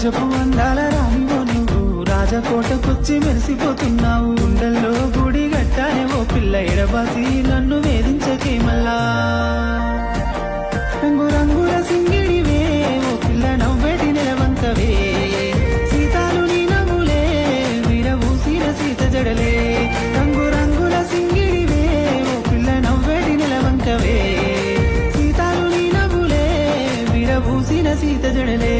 రాజ్యపు అందాల రానివో నువ్వు రాజకోటకొచ్చి మెరిసిపోతున్నావు. గుండెల్లో గుడి గట్టానే ఓ పిల్ల ఎడబాసి నన్ను వేధించకే మల్లా. రంగు రంగుల సింగిడివే ఓ పిల్ల నవ్వేటి నిలవంకవే. సీతాలు నీ నవ్వులే విరవూసిన సీత జడలే. రంగు రంగుల సింగిడివే ఓ పిల్ల నవ్వేటి నిలవంకవే. సీతాలు నీ నవ్వులే విరవూసిన సీత జడలే.